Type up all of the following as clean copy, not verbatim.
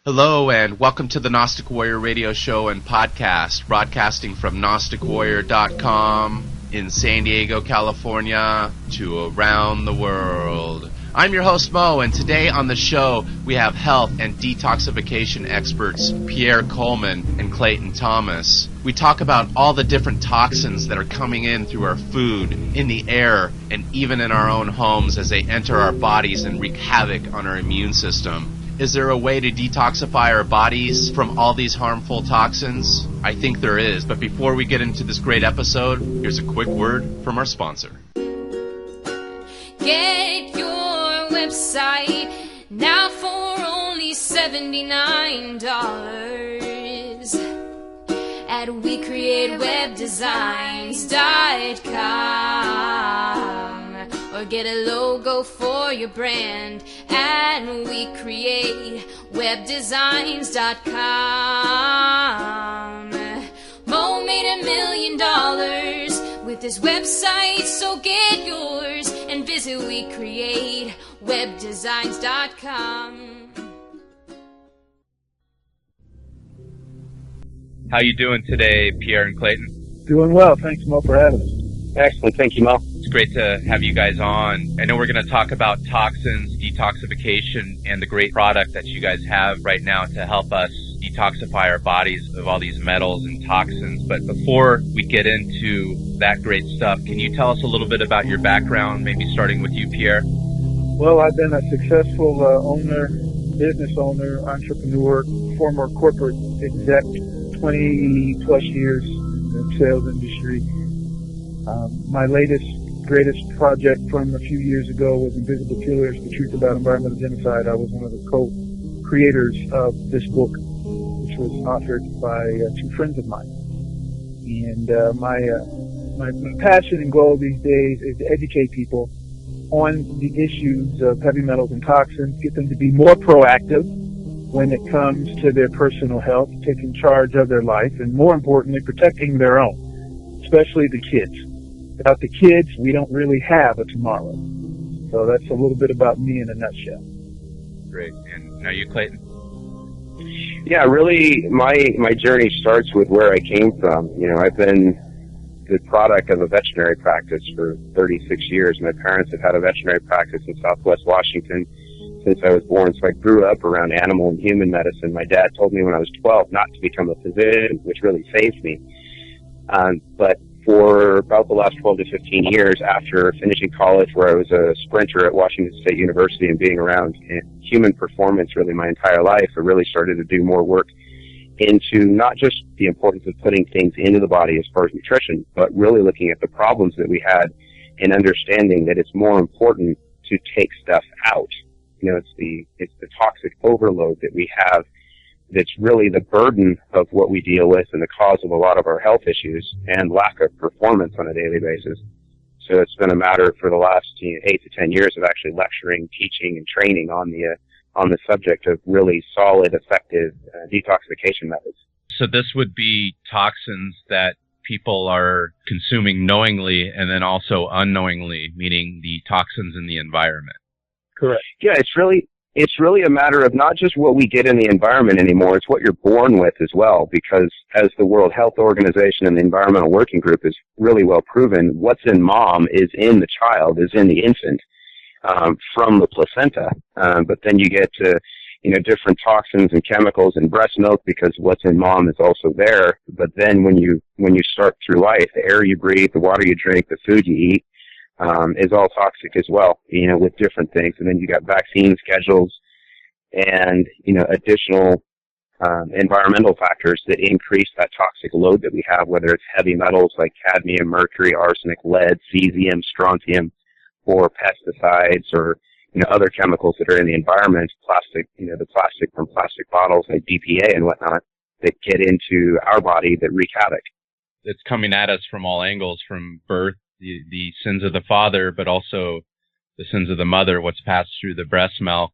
Hello and welcome to the Gnostic Warrior radio show and podcast, broadcasting from GnosticWarrior.com in San Diego, California, to around the world. I'm your host, Mo, and today on the show we have health and detoxification experts Pierre Coleman and Clayton Thomas. We talk about all the different toxins that are coming in through our food, in the air, and even in our own homes as they enter our bodies and wreak havoc on our immune system. Is there a way to detoxify our bodies from all these harmful toxins? I think there is, but before we get into this great episode, here's a quick word from our sponsor. Get your website now for only $79 at WeCreateWebDesigns.com, or get a logo for your brand at WeCreateWebDesigns.com. Mo made $1 million with this website, so get yours and visit WeCreateWebDesigns.com. How you doing today, Pierre and Clayton? Doing well. Thanks, Mo, for having us. Excellent. Thank you, Mo. It's great to have you guys on. I know we're going to talk about toxins, detoxification, and the great product that you guys have right now to help us detoxify our bodies of all these metals and toxins. But before we get into that great stuff, can you tell us a little bit about your background, maybe starting with you, Pierre? Well, I've been a successful business owner, entrepreneur, former corporate exec, 20-plus years in the sales industry. My greatest project from a few years ago was Invisible Killers, The Truth About Environmental Genocide. I was one of the co-creators of this book, which was authored by two friends of mine. And my passion and goal these days is to educate people on the issues of heavy metals and toxins, get them to be more proactive when it comes to their personal health, taking charge of their life, and more importantly, protecting their own, especially the kids. Without the kids, we don't really have a tomorrow. So that's a little bit about me in a nutshell. Great. And now you, Clayton? Yeah, really, my journey starts with where I came from. You know, I've been the product of a veterinary practice for 36 years. My parents have had a veterinary practice in Southwest Washington since I was born, so I grew up around animal and human medicine. My dad told me when I was 12 not to become a physician, which really saved me. But for about the last 12 to 15 years after finishing college, where I was a sprinter at Washington State University and being around human performance really my entire life, I really started to do more work into not just the importance of putting things into the body as far as nutrition, but really looking at the problems that we had and understanding that it's more important to take stuff out. You know, it's the toxic overload that we have that's really the burden of what we deal with and the cause of a lot of our health issues and lack of performance on a daily basis. So it's been a matter for the last 8 to 10 years of actually lecturing, teaching, and training on the subject of really solid, effective detoxification methods. So this would be toxins that people are consuming knowingly and then also unknowingly, meaning the toxins in the environment. Correct. Yeah, it's really a matter of not just what we get in the environment anymore, it's what you're born with as well, because as the World Health Organization and the Environmental Working Group is really well proven, what's in mom is in the child, is in the infant, from the placenta. But then you get to, different toxins and chemicals in breast milk because what's in mom is also there. But then when you start through life, the air you breathe, the water you drink, the food you eat, is all toxic as well, with different things. And then you got vaccine schedules and, additional environmental factors that increase that toxic load that we have, whether it's heavy metals like cadmium, mercury, arsenic, lead, cesium, strontium, or pesticides or, other chemicals that are in the environment, plastic, the plastic from plastic bottles like BPA and whatnot that get into our body that wreak havoc. It's coming at us from all angles, from birth, the sins of the father, but also the sins of the mother, what's passed through the breast milk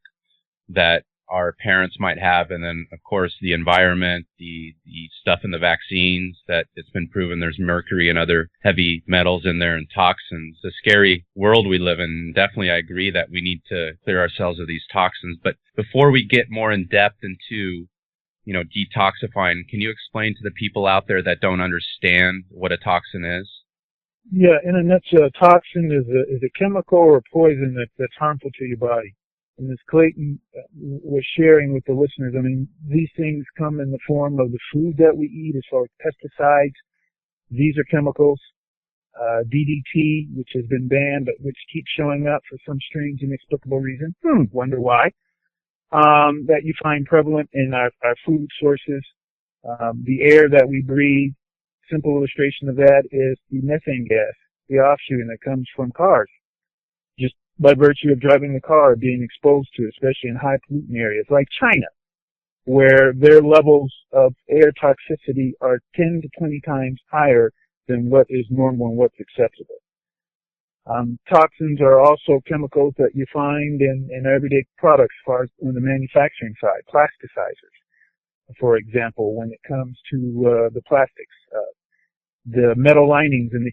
that our parents might have, and then, of course, the environment, the stuff in the vaccines that it's been proven there's mercury and other heavy metals in there and toxins. It's a scary world we live in. Definitely, I agree that we need to clear ourselves of these toxins. But before we get more in depth into, detoxifying, can you explain to the people out there that don't understand what a toxin is? Yeah, in a nutshell, a toxin is a chemical or poison that's harmful to your body. And as Clayton was sharing with the listeners, I mean, these things come in the form of the food that we eat as far as pesticides. These are chemicals. DDT, which has been banned, but which keeps showing up for some strange, inexplicable reason. Wonder why. That you find prevalent in our food sources. The air that we breathe. Simple illustration of that is the methane gas, the offshooting that comes from cars. Just by virtue of driving the car, being exposed to, especially in high pollutant areas like China, where their levels of air toxicity are 10 to 20 times higher than what is normal and what's acceptable. Toxins are also chemicals that you find in everyday products as far as on the manufacturing side, plasticizers, for example, when it comes to the plastics, the metal linings in the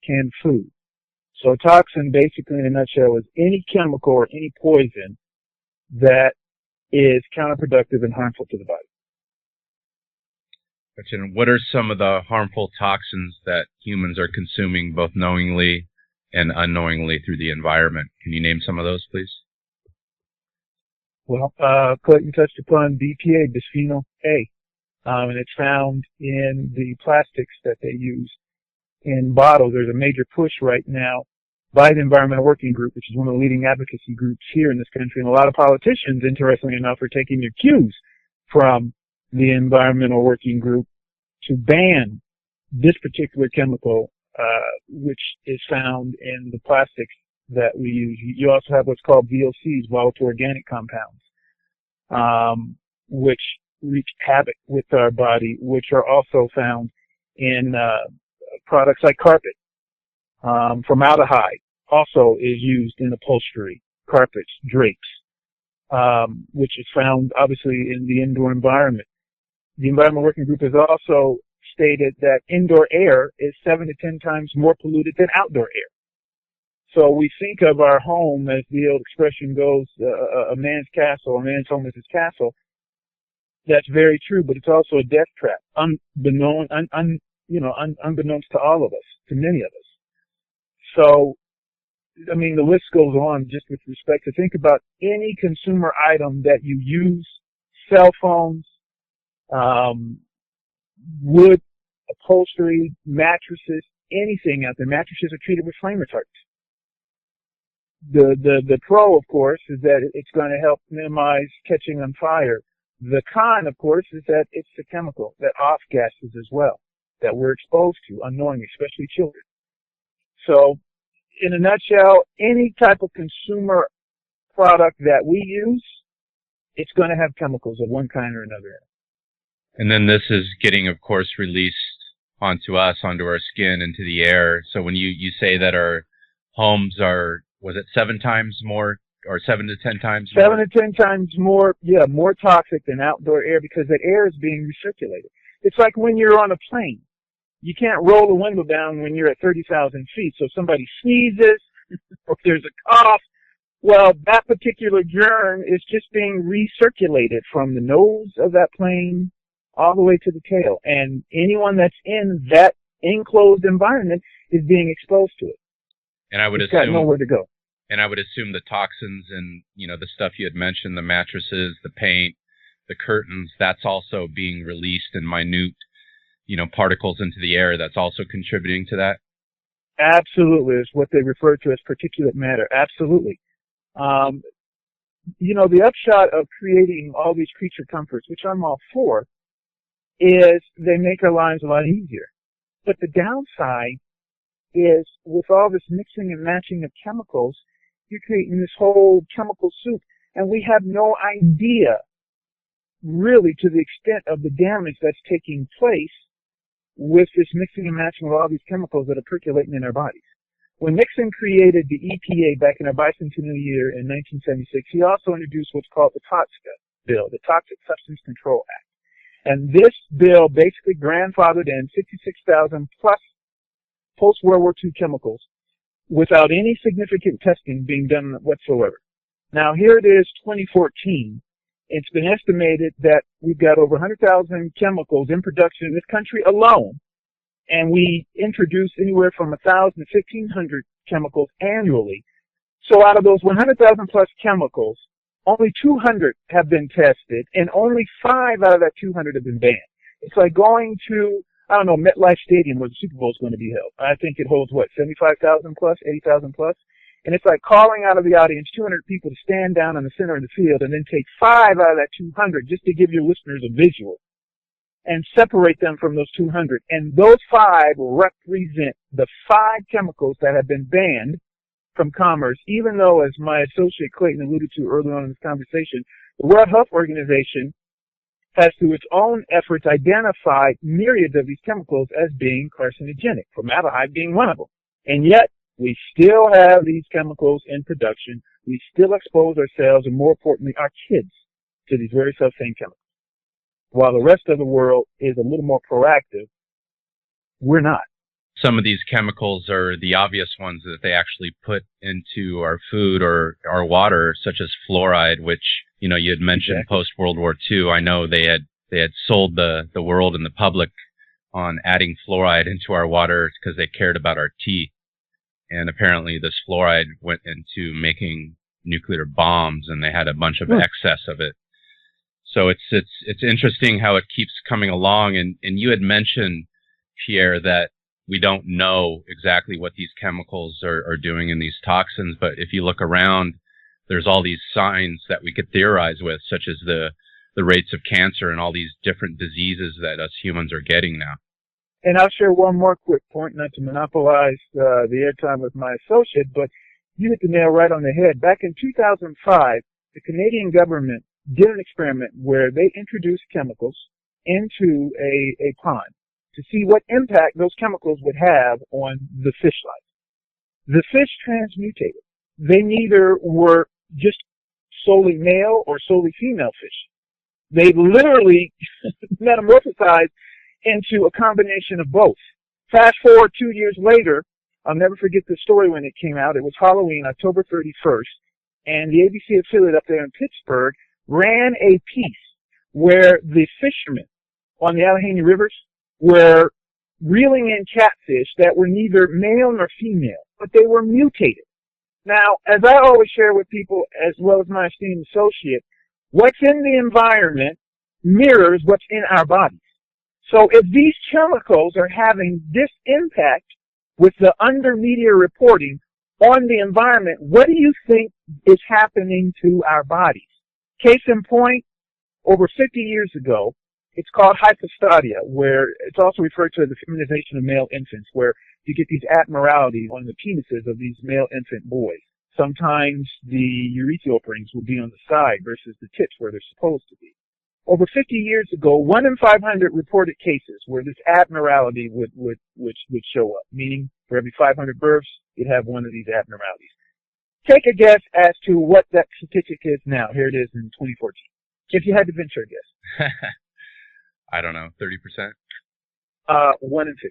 canned food. So toxin, basically in a nutshell, is any chemical or any poison that is counterproductive and harmful to the body. And what are some of the harmful toxins that humans are consuming both knowingly and unknowingly through the environment? Can you name some of those, please? Well, Clayton touched upon BPA, bisphenol A, and it's found in the plastics that they use in bottles. There's a major push right now by the Environmental Working Group, which is one of the leading advocacy groups here in this country, and a lot of politicians, interestingly enough, are taking their cues from the Environmental Working Group to ban this particular chemical, which is found in the plastics that we use. You also have what's called VOCs, volatile organic compounds, which wreak havoc with our body, which are also found in products like carpet. Formaldehyde also is used in upholstery, carpets, drapes, which is found obviously in the indoor environment. The Environmental Working Group has also stated that indoor air is 7 to 10 times more polluted than outdoor air. So we think of our home, as the old expression goes, a man's castle, a man's home is his castle. That's very true, but it's also a death trap, unbeknownst to all of us, to many of us. So, I mean, the list goes on just with respect to think about any consumer item that you use, cell phones, wood, upholstery, mattresses, anything out there. Mattresses are treated with flame retardants. The pro, of course, is that it's going to help minimize catching on fire. The con, of course, is that it's a chemical that off-gases as well, that we're exposed to unknowingly, especially children. So, in a nutshell, any type of consumer product that we use, it's going to have chemicals of one kind or another. And then this is getting, of course, released onto us, onto our skin, into the air. So when you say that our homes are, was it 7 times more, or 7 to 10 times more? 7 to 10 times more, more toxic than outdoor air, because that air is being recirculated. It's like when you're on a plane. You can't roll the window down when you're at 30,000 feet. So if somebody sneezes, or if there's a cough, well, that particular germ is just being recirculated from the nose of that plane all the way to the tail. And anyone that's in that enclosed environment is being exposed to it. And I would assume got nowhere to go. And I would assume the toxins and, the stuff you had mentioned, the mattresses, the paint, the curtains, that's also being released in minute, particles into the air. That's also contributing to that? Absolutely. It's what they refer to as particulate matter. Absolutely. The upshot of creating all these creature comforts, which I'm all for, is they make our lives a lot easier. But the downside is with all this mixing and matching of chemicals, you're creating this whole chemical soup, and we have no idea really to the extent of the damage that's taking place with this mixing and matching of all these chemicals that are percolating in our bodies. When Nixon created the EPA back in our bicentennial year in 1976, he also introduced what's called the bill, the Toxic Substance Control Act. And this bill basically grandfathered in 66,000 plus post-World War II chemicals without any significant testing being done whatsoever. Now, here it is, 2014. It's been estimated that we've got over 100,000 chemicals in production in this country alone, and we introduce anywhere from 1,000 to 1,500 chemicals annually. So out of those 100,000 plus chemicals, only 200 have been tested, and only 5 out of that 200 have been banned. It's like going to, I don't know, MetLife Stadium where the Super Bowl is going to be held. I think it holds, 75,000 plus, 80,000 plus? And it's like calling out of the audience 200 people to stand down in the center of the field and then take 5 out of that 200 just to give your listeners a visual and separate them from those 200. And those 5 represent the 5 chemicals that have been banned from commerce, even though, as my associate Clayton alluded to earlier on in this conversation, the World Health Organization has, through its own efforts, identified myriads of these chemicals as being carcinogenic, formaldehyde being one of them. And yet, we still have these chemicals in production. We still expose ourselves, and more importantly, our kids, to these very self-same chemicals. While the rest of the world is a little more proactive, we're not. Some of these chemicals are the obvious ones that they actually put into our food or our water, such as fluoride, which, you had mentioned post-World War II. I know they had sold the world and the public on adding fluoride into our water because they cared about our teeth. And apparently this fluoride went into making nuclear bombs, and they had a bunch of excess of it. So it's interesting how it keeps coming along. And you had mentioned, Pierre, that we don't know exactly what these chemicals are doing in these toxins, but if you look around, there's all these signs that we could theorize with, such as the rates of cancer and all these different diseases that us humans are getting now. And I'll share one more quick point, not to monopolize the airtime with my associate, but you hit the nail right on the head. Back in 2005, the Canadian government did an experiment where they introduced chemicals into a pond to see what impact those chemicals would have on the fish life. The fish transmutated. They neither were just solely male or solely female fish. They literally metamorphosized into a combination of both. Fast forward 2 years later, I'll never forget the story when it came out. It was Halloween, October 31st, and the ABC affiliate up there in Pittsburgh ran a piece where the fishermen on the Allegheny rivers were reeling in catfish that were neither male nor female, but they were mutated. Now, as I always share with people, as well as my esteemed associate, what's in the environment mirrors what's in our bodies. So if these chemicals are having this impact with the under-media reporting on the environment, what do you think is happening to our bodies? Case in point, over 50 years ago, it's called hypostadia, where it's also referred to as the feminization of male infants, where you get these abnormalities on the penises of these male infant boys. Sometimes the urethral openings will be on the side versus the tips where they're supposed to be. Over 50 years ago, 1 in 500 reported cases where this abnormality would show up, meaning for every 500 births, you'd have one of these abnormalities. Take a guess as to what that statistic is now. Here it is in 2014. If you had to venture a guess. I don't know, 30%? 1 in 50.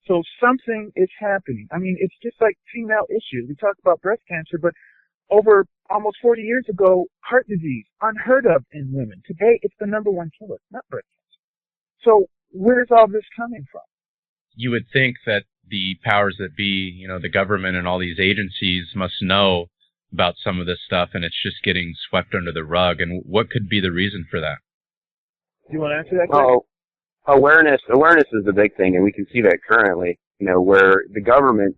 So something is happening. I mean, it's just like female issues. We talk about breast cancer, but over almost 40 years ago, heart disease, unheard of in women. Today, it's the #1 killer, not breast cancer. So where's all this coming from? You would think that the powers that be, the government and all these agencies must know about some of this stuff, and it's just getting swept under the rug. And what could be the reason for that? Do you want to answer that question? Awareness is the big thing, and we can see that currently, where the government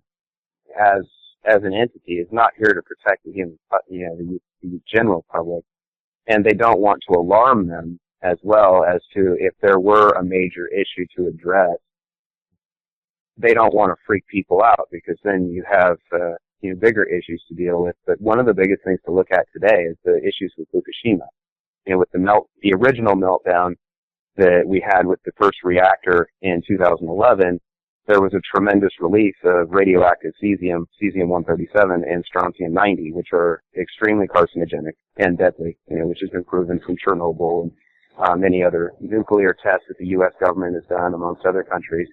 as an entity is not here to protect the human, the general public, and they don't want to alarm them as well as to if there were a major issue to address. They don't want to freak people out because then you have bigger issues to deal with. But one of the biggest things to look at today is the issues with Fukushima. With the original meltdown that we had with the first reactor in 2011, there was a tremendous release of radioactive cesium-137, and strontium-90, which are extremely carcinogenic and deadly, which has been proven from Chernobyl and many other nuclear tests that the U.S. government has done amongst other countries.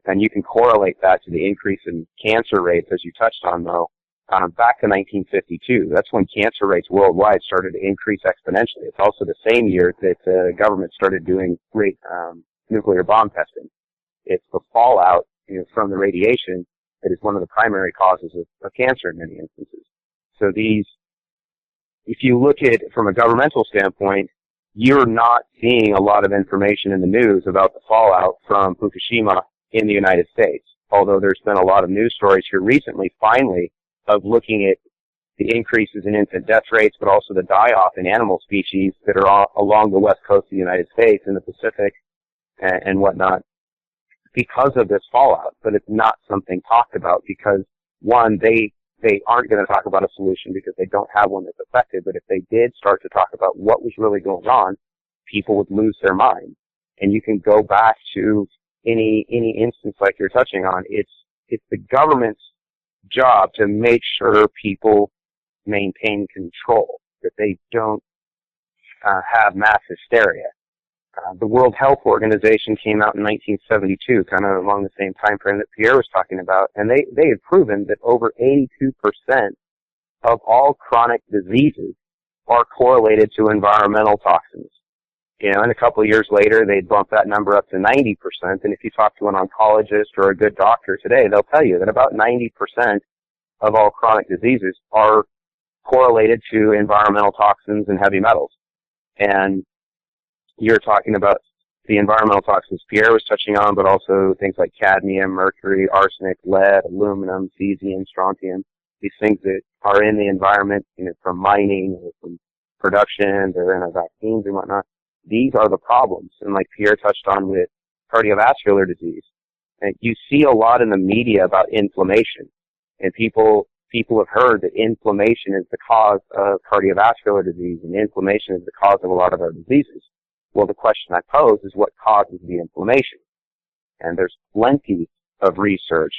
And you can correlate that to the increase in cancer rates, as you touched on, Mo, back to 1952. That's when cancer rates worldwide started to increase exponentially. It's also the same year that the government started doing great nuclear bomb testing. It's the fallout from the radiation that is one of the primary causes of cancer in many instances. So if you look at it from a governmental standpoint, you're not seeing a lot of information in the news about the fallout from Fukushima in the United States, although there's been a lot of news stories here recently, finally, of looking at the increases in infant death rates, but also the die-off in animal species that are along the west coast of the United States, in the Pacific and whatnot, because of this fallout. But it's not something talked about because, one, they aren't going to talk about a solution because they don't have one that's effective. But if they did start to talk about what was really going on, people would lose their mind. And you can go back to any instance like you're touching on. It's the government's job to make sure people maintain control, that they don't have mass hysteria. The World Health Organization came out in 1972, kind of along the same time frame that Pierre was talking about, and they had proven that over 82% of all chronic diseases are correlated to environmental toxins. And a couple of years later, they'd bump that number up to 90%, and if you talk to an oncologist or a good doctor today, they'll tell you that about 90% of all chronic diseases are correlated to environmental toxins and heavy metals. And you're talking about the environmental toxins Pierre was touching on, but also things like cadmium, mercury, arsenic, lead, aluminum, cesium, strontium, these things that are in the environment, from mining or from production, they're in our vaccines and whatnot. These are the problems. And like Pierre touched on with cardiovascular disease, and you see a lot in the media about inflammation. And people have heard that inflammation is the cause of cardiovascular disease, and inflammation is the cause of a lot of our diseases. Well, the question I pose is what causes the inflammation? And there's plenty of research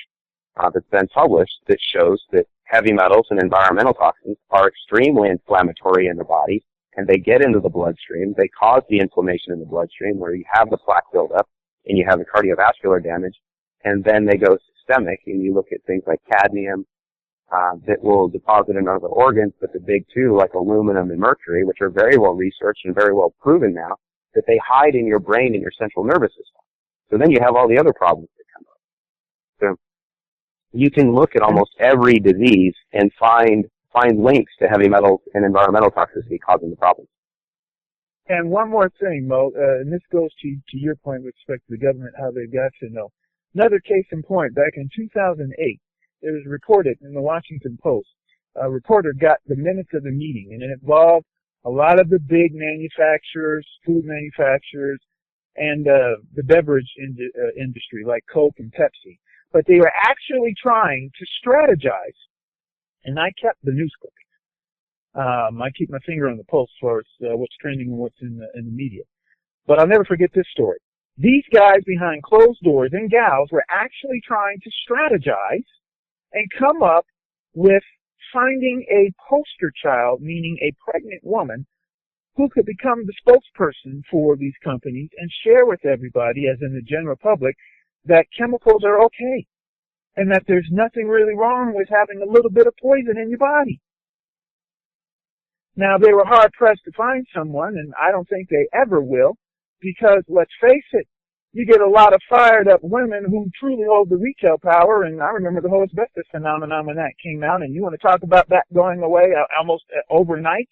that's been published that shows that heavy metals and environmental toxins are extremely inflammatory in the body, and they get into the bloodstream. They cause the inflammation in the bloodstream where you have the plaque buildup and you have the cardiovascular damage, and then they go systemic, and you look at things like cadmium that will deposit in other organs, but the big two, like aluminum and mercury, which are very well researched and very well proven now, that they hide in your brain and your central nervous system. So then you have all the other problems that come up. So you can look at almost every disease and find links to heavy metals and environmental toxicity causing the problems. And one more thing, Mo, and this goes to your point with respect to the government, how they've got to know. Another case in point, back in 2008, it was reported in the Washington Post. A reporter got the minutes of the meeting, and it involved a lot of the big manufacturers, food manufacturers, and the beverage industry, like Coke and Pepsi. But they were actually trying to strategize, and I kept the news clippings. I keep my finger on the pulse as far as what's trending and what's in the media. But I'll never forget this story. These guys behind closed doors and gals were actually trying to strategize and come up with finding a poster child, meaning a pregnant woman, who could become the spokesperson for these companies and share with everybody, as in the general public, that chemicals are okay and that there's nothing really wrong with having a little bit of poison in your body. Now, they were hard-pressed to find someone, and I don't think they ever will, because, let's face it, you get a lot of fired-up women who truly hold the retail power, and I remember the whole asbestos phenomenon when that came out, and you want to talk about that going away almost overnight,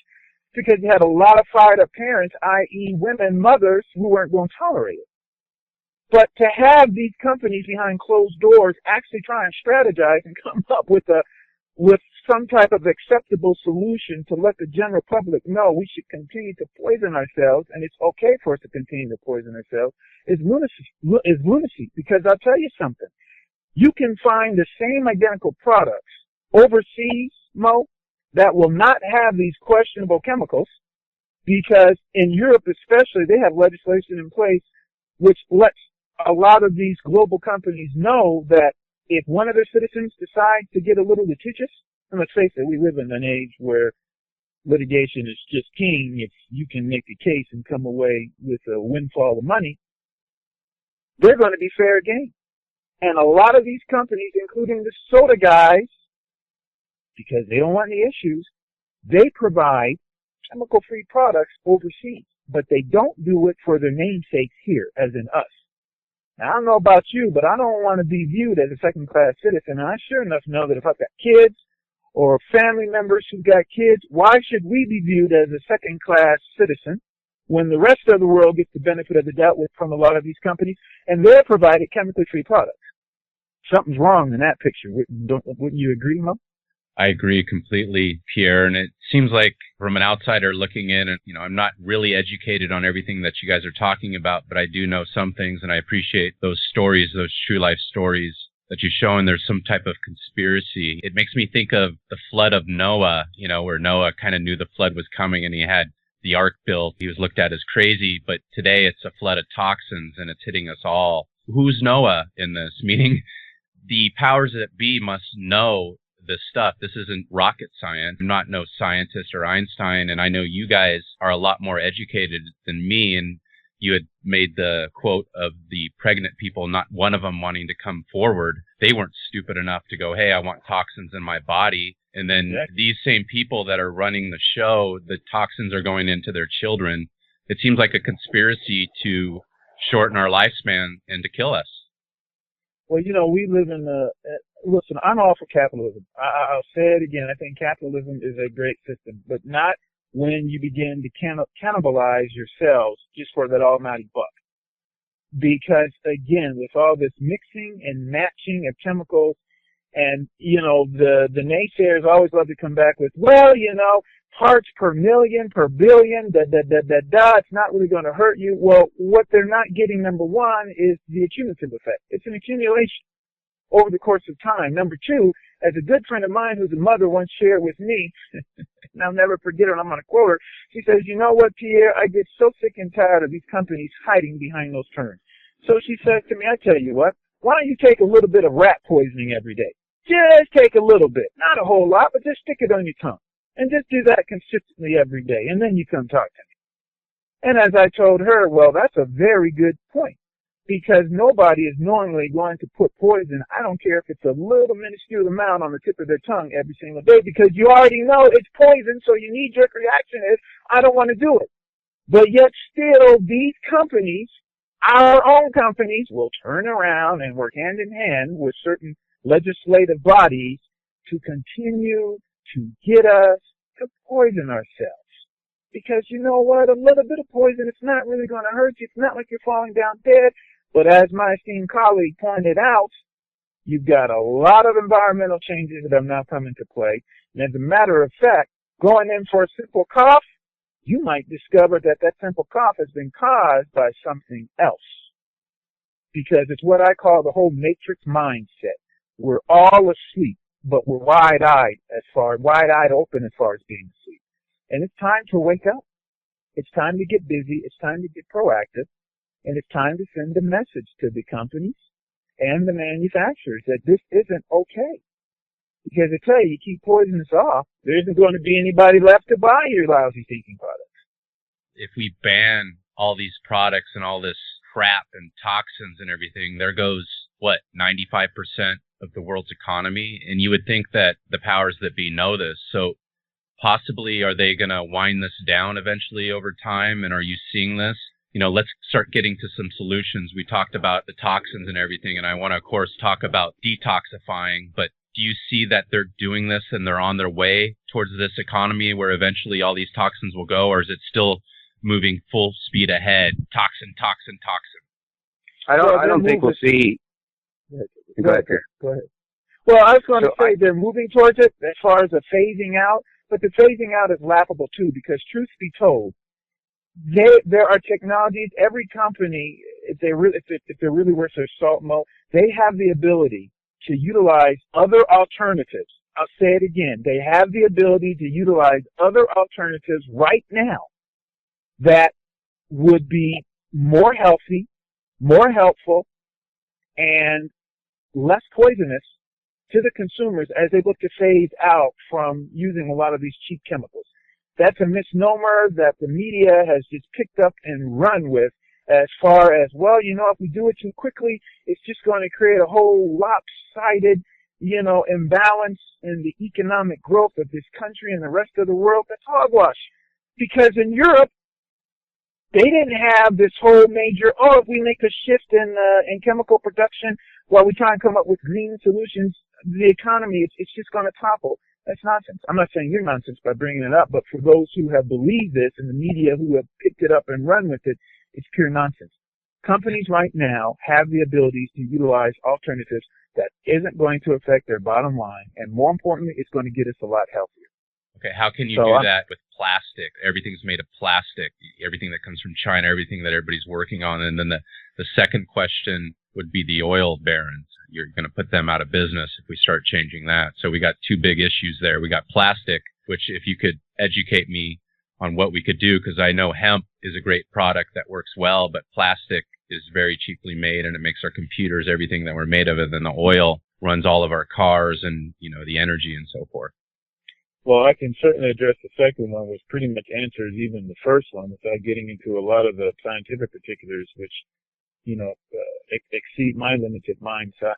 because you had a lot of fired-up parents, i.e. women, mothers, who weren't going to tolerate it. But to have these companies behind closed doors actually try and strategize and come up with some type of acceptable solution to let the general public know we should continue to poison ourselves, and it's okay for us to continue to poison ourselves, is lunacy. Because I'll tell you something. You can find the same identical products overseas, Mo, that will not have these questionable chemicals, because in Europe especially, they have legislation in place which lets a lot of these global companies know that if one of their citizens decides to get a little litigious, and let's face it, we live in an age where litigation is just king. If you can make a case and come away with a windfall of money, they're going to be fair game. And a lot of these companies, including the soda guys, because they don't want any issues, they provide chemical-free products overseas, but they don't do it for their namesakes here, as in us. Now, I don't know about you, but I don't want to be viewed as a second-class citizen, and I sure enough know that if I've got kids or family members who've got kids, why should we be viewed as a second-class citizen when the rest of the world gets the benefit of the doubt from a lot of these companies, and they're providing chemically-free products? Something's wrong in that picture. Wouldn't you agree, Mo? I agree completely, Pierre, and it seems like from an outsider looking in, and I'm not really educated on everything that you guys are talking about, but I do know some things, and I appreciate those stories, those true life stories that you show, and there's some type of conspiracy. It makes me think of the flood of Noah, where Noah kind of knew the flood was coming and he had the ark built. He was looked at as crazy, but today it's a flood of toxins and it's hitting us all. Who's Noah in this? Meaning the powers that be must know this stuff. This isn't rocket science. I'm not no scientist or Einstein, and I know you guys are a lot more educated than me, and you had made the quote of the pregnant people, not one of them wanting to come forward. They weren't stupid enough to go, hey, I want toxins in my body. And then these same people that are running the show, the toxins are going into their children. It seems like a conspiracy to shorten our lifespan and to kill us. Well, we live in listen, I'm all for capitalism. I'll say it again. I think capitalism is a great system, but not when you begin to cannibalize yourselves just for that almighty buck. Because, again, with all this mixing and matching of chemicals, and, the naysayers always love to come back with, well, parts per million, per billion, it's not really going to hurt you. Well, what they're not getting, number one, is the accumulative effect. It's an accumulation over the course of time. Number two, as a good friend of mine who's a mother once shared with me, and I'll never forget her, and I'm going to quote her, she says, you know what, Pierre, I get so sick and tired of these companies hiding behind those terms. So she says to me, I tell you what, why don't you take a little bit of rat poisoning every day? Just take a little bit, not a whole lot, but just stick it on your tongue. And just do that consistently every day, and then you come talk to me. And as I told her, well, that's a very good point, because nobody is normally going to put poison, I don't care if it's a little minuscule amount on the tip of their tongue every single day, because you already know it's poison, so your knee-jerk reaction is, I don't want to do it. But yet still, these companies, our own companies, will turn around and work hand in hand with certain legislative bodies to continue to get us to poison ourselves. Because you know what? A little bit of poison, it's not really going to hurt you. It's not like you're falling down dead. But as my esteemed colleague pointed out, you've got a lot of environmental changes that have now come into play. And as a matter of fact, going in for a simple cough, you might discover that that simple cough has been caused by something else. Because it's what I call the whole matrix mindset. We're all asleep, but we're wide-eyed open as far as being asleep. And it's time to wake up. It's time to get busy. It's time to get proactive. And it's time to send a message to the companies and the manufacturers that this isn't okay. Because I tell you, you keep poisoning us off, there isn't going to be anybody left to buy your lousy thinking products. If we ban all these products and all this crap and toxins and everything, there goes, 95% of the world's economy? And you would think that the powers that be know this. So possibly, are they going to wind this down eventually over time? And are you seeing this? Let's start getting to some solutions. We talked about the toxins and everything, and I want to, of course, talk about detoxifying, but do you see that they're doing this and they're on their way towards this economy where eventually all these toxins will go, or is it still moving full speed ahead? Toxin. I don't think we'll see. Go ahead. Well, I was going to say they're moving towards it as far as the phasing out, but the phasing out is laughable too, because truth be told, there are technologies. Every company, if they're really worth their salt, Mo, they have the ability to utilize other alternatives. I'll say it again. They have the ability to utilize other alternatives right now that would be more healthy, more helpful, and less poisonous to the consumers as they look to phase out from using a lot of these cheap chemicals. That's a misnomer that the media has just picked up and run with as far as, well, if we do it too quickly, it's just going to create a whole lopsided, imbalance in the economic growth of this country and the rest of the world. That's hogwash. Because in Europe, they didn't have this whole major, if we make a shift in chemical production while we try and come up with green solutions, the economy, it's just going to topple. That's nonsense. I'm not saying you're nonsense by bringing it up, but for those who have believed this and the media who have picked it up and run with it, it's pure nonsense. Companies right now have the abilities to utilize alternatives that isn't going to affect their bottom line, and more importantly, it's going to get us a lot healthier. Okay, how can you do that with plastic? Everything's made of plastic, everything that comes from China, everything that everybody's working on. And then the second question would be the oil barons. You're going to put them out of business if we start changing that. So we got two big issues there. We got plastic, which if you could educate me on what we could do, because I know hemp is a great product that works well, but plastic is very cheaply made and it makes our computers, everything that we're made of it. Then the oil runs all of our cars and, the energy and so forth. Well, I can certainly address the second one, which pretty much answers even the first one without getting into a lot of the scientific particulars, which, exceed my limited mindset,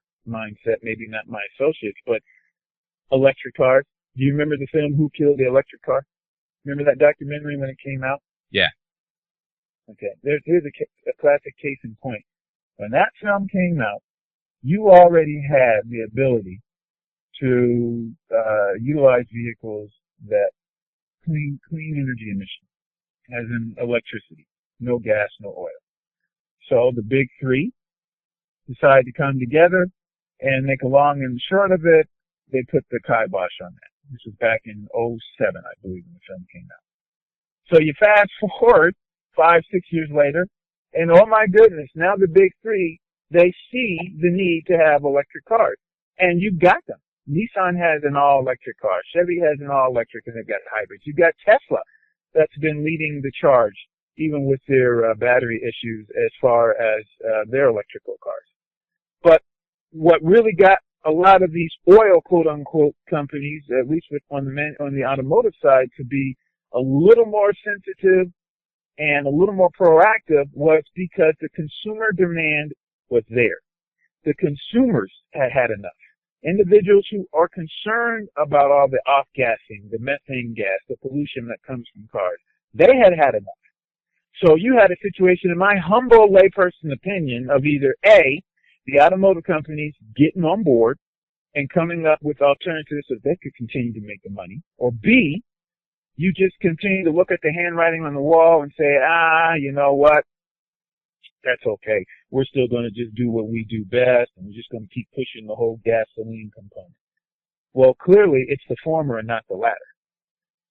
maybe not my associates, but electric cars. Do you remember the film Who Killed the Electric Car? Remember that documentary when it came out? Yeah. Okay. Here's a classic case in point. When that film came out, you already had the ability to utilize vehicles that clean energy emissions, as in electricity, no gas, no oil. So the big three decided to come together and make a long and short of it, they put the kibosh on that. This was back in '07, I believe, when the film came out. So you fast forward 5-6 years later, and oh my goodness, now the big three, they see the need to have electric cars. And you've got them. Nissan has an all-electric car. Chevy has an all-electric, and they've got hybrids. You've got Tesla that's been leading the charge, even with their battery issues as far as their electrical cars. But what really got a lot of these oil, quote-unquote, companies, at least on the automotive side, to be a little more sensitive and a little more proactive was because the consumer demand was there. The consumers had enough. Individuals who are concerned about all the off-gassing, the methane gas, the pollution that comes from cars, they had enough. So you had a situation, in my humble layperson opinion, of either A, the automotive companies getting on board and coming up with alternatives so they could continue to make the money, or B, you just continue to look at the handwriting on the wall and say, you know what? That's okay. We're still going to just do what we do best, and we're just going to keep pushing the whole gasoline component. Well, clearly, it's the former and not the latter.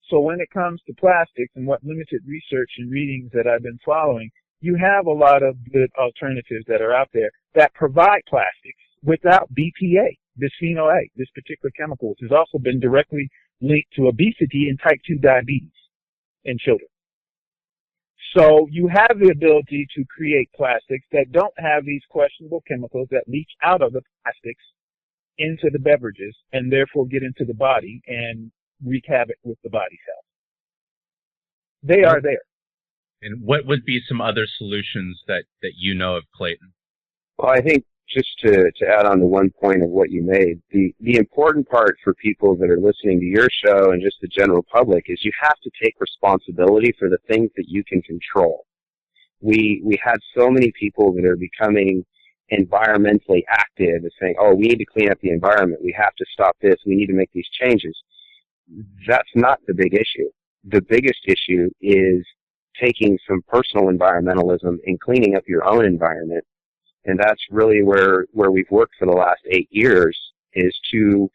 So when it comes to plastics and what limited research and readings that I've been following, you have a lot of good alternatives that are out there that provide plastics without BPA, bisphenol A, this particular chemical, which has also been directly linked to obesity and type 2 diabetes in children. So you have the ability to create plastics that don't have these questionable chemicals that leach out of the plastics into the beverages and therefore get into the body and wreak havoc with the body cells. They are there. And what would be some other solutions that you know of, Clayton? Well, I think just to add on to one point of what you made, the important part for people that are listening to your show and just the general public is you have to take responsibility for the things that you can control. We had so many people that are becoming environmentally active and saying, we need to clean up the environment. We have to stop this. We need to make these changes. That's not the big issue. The biggest issue is taking some personal environmentalism and cleaning up your own environment. And that's really where we've worked for the last 8 years, is to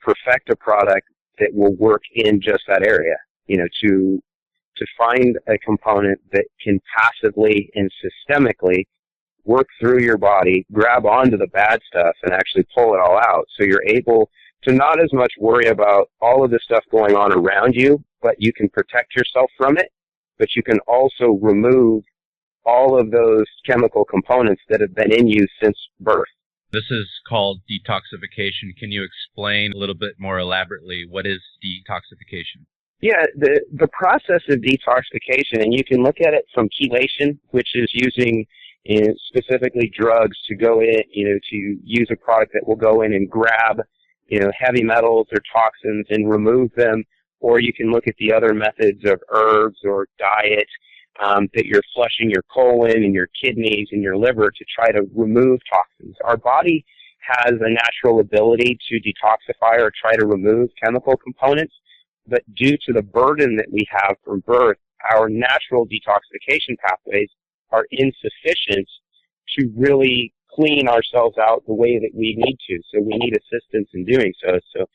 perfect a product that will work in just that area. To find a component that can passively and systemically work through your body, grab onto the bad stuff, and actually pull it all out. So you're able to not as much worry about all of the stuff going on around you, but you can protect yourself from it, but you can also remove all of those chemical components that have been in you since birth. This is called detoxification. Can you explain a little bit more elaborately what is detoxification? Yeah, the process of detoxification, and you can look at it from chelation, which is using specifically drugs to go in, to use a product that will go in and grab, heavy metals or toxins and remove them. Or you can look at the other methods of herbs or diet, that you're flushing your colon and your kidneys and your liver to try to remove toxins. Our body has a natural ability to detoxify or try to remove chemical components, but due to the burden that we have from birth, our natural detoxification pathways are insufficient to really clean ourselves out the way that we need to. So we need assistance in doing so. So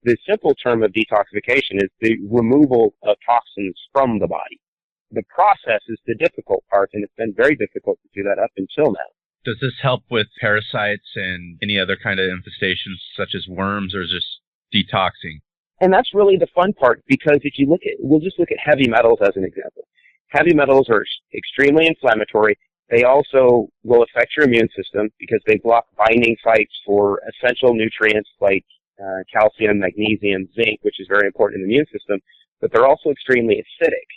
the simple term of detoxification is the removal of toxins from the body. The process is the difficult part, and it's been very difficult to do that up until now. Does this help with parasites and any other kind of infestations such as worms, or is this detoxing? And that's really the fun part, because if you look at, we'll just look at heavy metals as an example. Heavy metals are extremely inflammatory. They also will affect your immune system because they block binding sites for essential nutrients like calcium, magnesium, zinc, which is very important in the immune system, but they're also extremely acidic.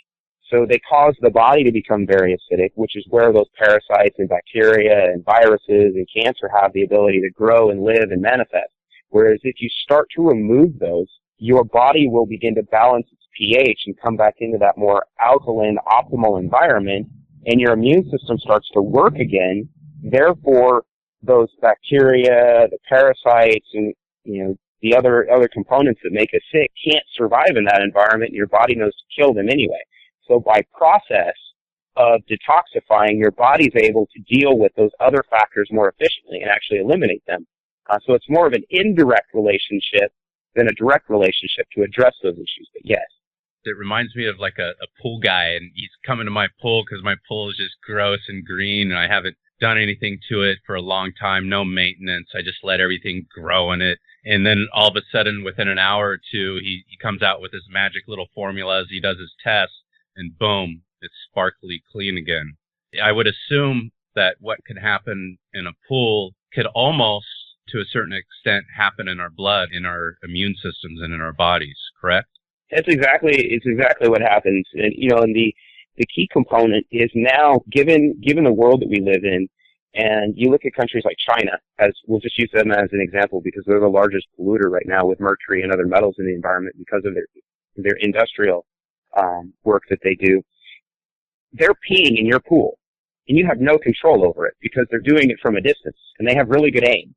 So they cause the body to become very acidic, which is where those parasites and bacteria and viruses and cancer have the ability to grow and live and manifest. Whereas if you start to remove those, your body will begin to balance its pH and come back into that more alkaline, optimal environment, and your immune system starts to work again. Therefore, those bacteria, the parasites, and the other components that make us sick can't survive in that environment, and your body knows to kill them anyway. So by process of detoxifying, your body's able to deal with those other factors more efficiently and actually eliminate them. So it's more of an indirect relationship than a direct relationship to address those issues. But yes. It reminds me of like a pool guy, and he's coming to my pool because my pool is just gross and green, and I haven't done anything to it for a long time, no maintenance. I just let everything grow in it. And then all of a sudden, within an hour or two, he comes out with his magic little formula as he does his test, and boom, it's sparkly clean again. I would assume that what can happen in a pool could almost, to a certain extent, happen in our blood, in our immune systems, and in our bodies, correct? It's exactly what happens. And, and the key component is now, given the world that we live in, and you look at countries like China, as we'll just use them as an example because they're the largest polluter right now with mercury and other metals in the environment because of their industrial work that they do. They're peeing in your pool, and you have no control over it because they're doing it from a distance, and they have really good aim.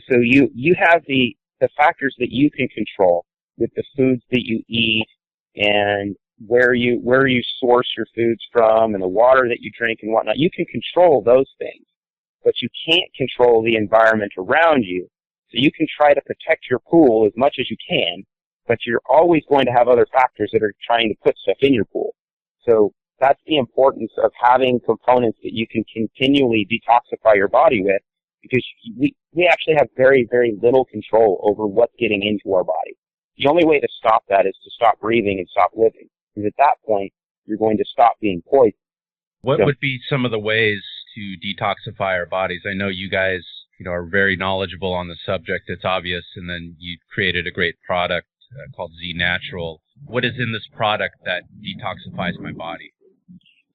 So you have the factors that you can control with the foods that you eat and where you source your foods from and the water that you drink and whatnot. You can control those things, but you can't control the environment around you. So you can try to protect your pool as much as you can, but you're always going to have other factors that are trying to put stuff in your pool. So that's the importance of having components that you can continually detoxify your body with, because we actually have very, very little control over what's getting into our body. The only way to stop that is to stop breathing and stop living. Because at that point, you're going to stop being poisoned. What would be some of the ways to detoxify our bodies? I know you guys, are very knowledgeable on the subject. It's obvious. And then you created a great product called Z Natural. What is in this product that detoxifies my body?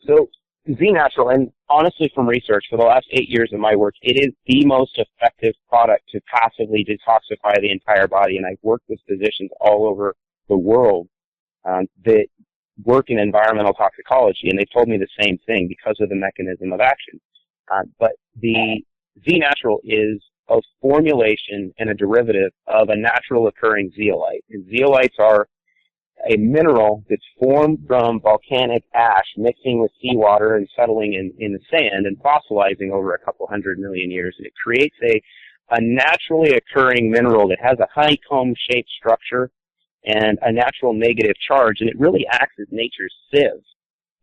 So Z Natural, and honestly from research for the last 8 years of my work, it is the most effective product to passively detoxify the entire body. And I've worked with physicians all over the world that work in environmental toxicology, and they told me the same thing because of the mechanism of action. But the Z Natural is a formulation and a derivative of a natural occurring zeolite. And zeolites are a mineral that's formed from volcanic ash mixing with seawater and settling in the sand and fossilizing over a couple 100 million years. And it creates a naturally occurring mineral that has a honeycomb-shaped structure and a natural negative charge, and it really acts as nature's sieve.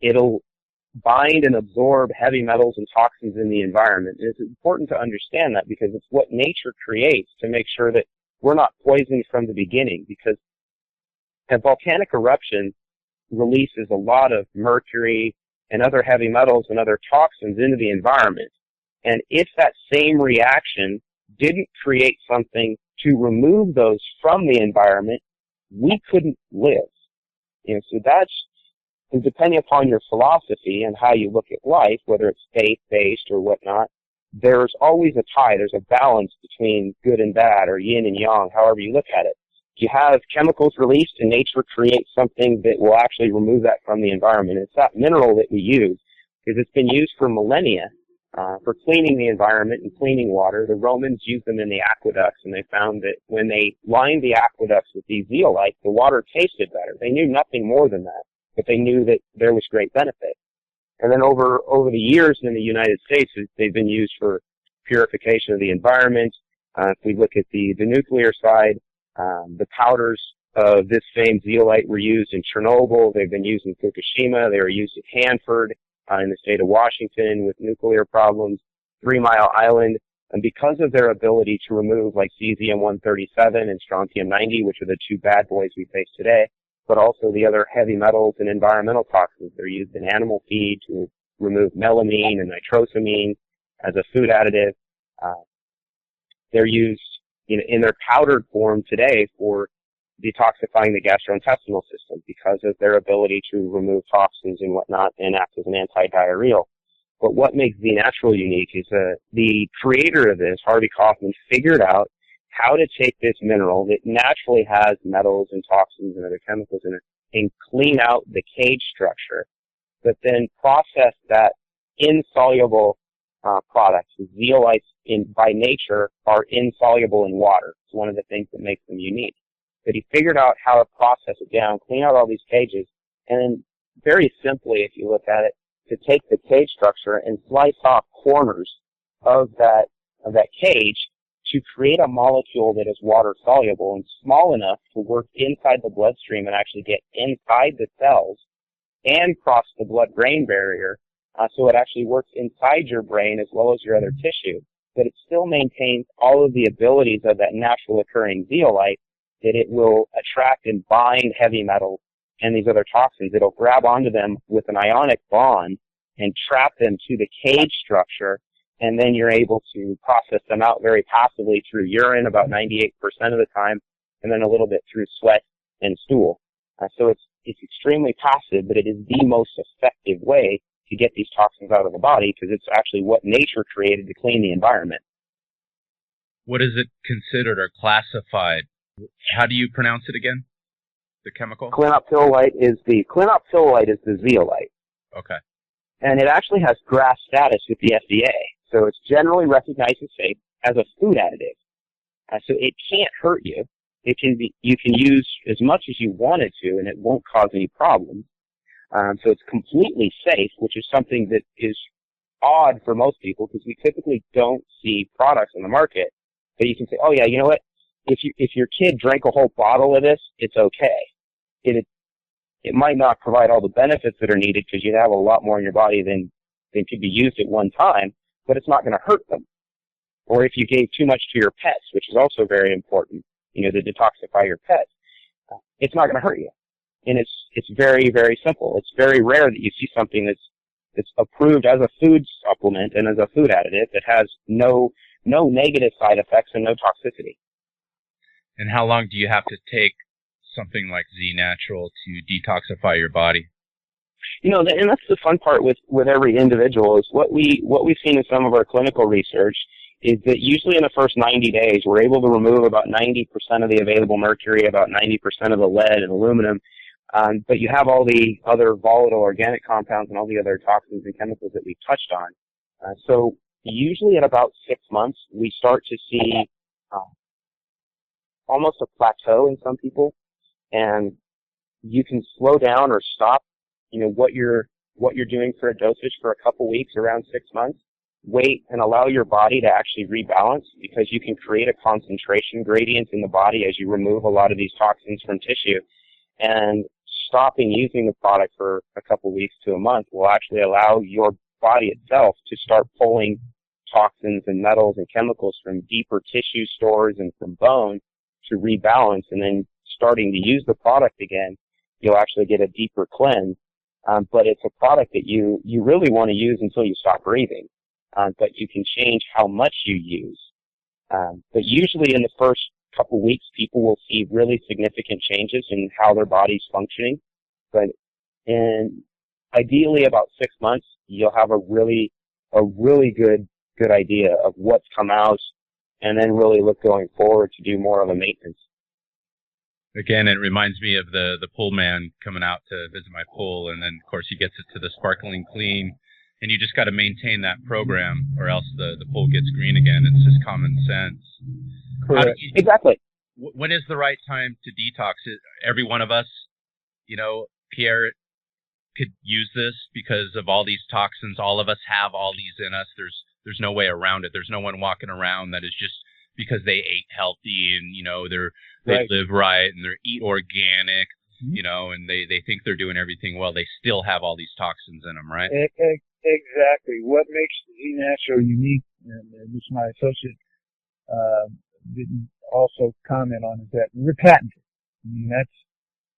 It'll bind and absorb heavy metals and toxins in the environment. And it's important to understand that because it's what nature creates to make sure that we're not poisoned from the beginning, because a volcanic eruption releases a lot of mercury and other heavy metals and other toxins into the environment. And if that same reaction didn't create something to remove those from the environment, we couldn't live. So that's, depending upon your philosophy and how you look at life, whether it's faith-based or whatnot, there's always a tie. There's a balance between good and bad, or yin and yang, however you look at it. You have chemicals released and nature creates something that will actually remove that from the environment. It's that mineral that we use, because it's been used for millennia for cleaning the environment and cleaning water. The Romans used them in the aqueducts, and they found that when they lined the aqueducts with these zeolites, the water tasted better. They knew nothing more than that, but they knew that there was great benefit. And then over the years in the United States, they've been used for purification of the environment. If we look at the nuclear side, the powders of this famed zeolite were used in Chernobyl. They've been used in Fukushima. They were used at Hanford in the state of Washington with nuclear problems, 3 Mile Island. And because of their ability to remove like cesium-137 and strontium-90, which are the two bad boys we face today, but also the other heavy metals and environmental toxins. They're used in animal feed to remove melamine and nitrosamine as a food additive. They're used in their powdered form today for detoxifying the gastrointestinal system because of their ability to remove toxins and whatnot and act as an anti-diarrheal. But what makes Z Natural unique is the creator of this, Harvey Kaufman, figured out how to take this mineral that naturally has metals and toxins and other chemicals in it and clean out the cage structure, but then process that insoluble products. Zeolites by nature are insoluble in water. It's one of the things that makes them unique. But he figured out how to process it down, clean out all these cages, and then very simply, if you look at it, to take the cage structure and slice off corners of that cage to create a molecule that is water soluble and small enough to work inside the bloodstream and actually get inside the cells and cross the blood-brain barrier, so it actually works inside your brain as well as your other tissue, but it still maintains all of the abilities of that natural occurring zeolite, that it will attract and bind heavy metals and these other toxins. It'll grab onto them with an ionic bond and trap them to the cage structure, and then you're able to process them out very passively through urine about 98% of the time, and then a little bit through sweat and stool. So it's extremely passive, but it is the most effective way to get these toxins out of the body because it's actually what nature created to clean the environment. What is it considered or classified? How do you pronounce it again? The chemical? Clinoptilolite is the zeolite. Okay. And it actually has GRAS status with the FDA. So it's generally recognized as safe as a food additive. So it can't hurt you. You can use as much as you wanted to, and it won't cause any problems. So it's completely safe, which is something that is odd for most people because we typically don't see products on the market. But you can say, oh yeah, you know what? If your kid drank a whole bottle of this, it's okay. It might not provide all the benefits that are needed because you have a lot more in your body than could be used at one time, but it's not going to hurt them. Or if you gave too much to your pets, which is also very important, to detoxify your pets, it's not going to hurt you. And it's very, very simple. It's very rare that you see something that's approved as a food supplement and as a food additive that has no negative side effects and no toxicity. And how long do you have to take something like Z Natural to detoxify your body? And that's the fun part with every individual is what we've seen in some of our clinical research is that usually in the first 90 days, we're able to remove about 90% of the available mercury, about 90% of the lead and aluminum. But you have all the other volatile organic compounds and all the other toxins and chemicals that we've touched on. So usually at about 6 months, we start to see almost a plateau in some people, and you can slow down or stop, what you're doing for a dosage for a couple weeks, around 6 months. Wait and allow your body to actually rebalance because you can create a concentration gradient in the body as you remove a lot of these toxins from tissue. And stopping using the product for a couple weeks to a month will actually allow your body itself to start pulling toxins and metals and chemicals from deeper tissue stores and from bone to rebalance, and then starting to use the product again, you'll actually get a deeper cleanse but it's a product that you really want to use until you stop breathing. But you can change how much you use. But usually in the first couple weeks, people will see really significant changes in how their body's functioning. But in ideally about 6 months, you'll have a really good idea of what's come out, and then really look going forward to do more of a maintenance. Again, it reminds me of the pool man coming out to visit my pool, and then of course he gets it to the sparkling clean, and you just got to maintain that program, or else the pool gets green again. It's just common sense. Correct. Exactly. When is the right time to detox? Every one of us, Pierre could use this because of all these toxins. All of us have all these in us. There's no way around it. There's no one walking around that is just because they ate healthy and they live right and they eat organic, and they think they're doing everything well. They still have all these toxins in them, right? Exactly. What makes Z Natural unique, and which my associate didn't also comment on, is that we're patented. I mean,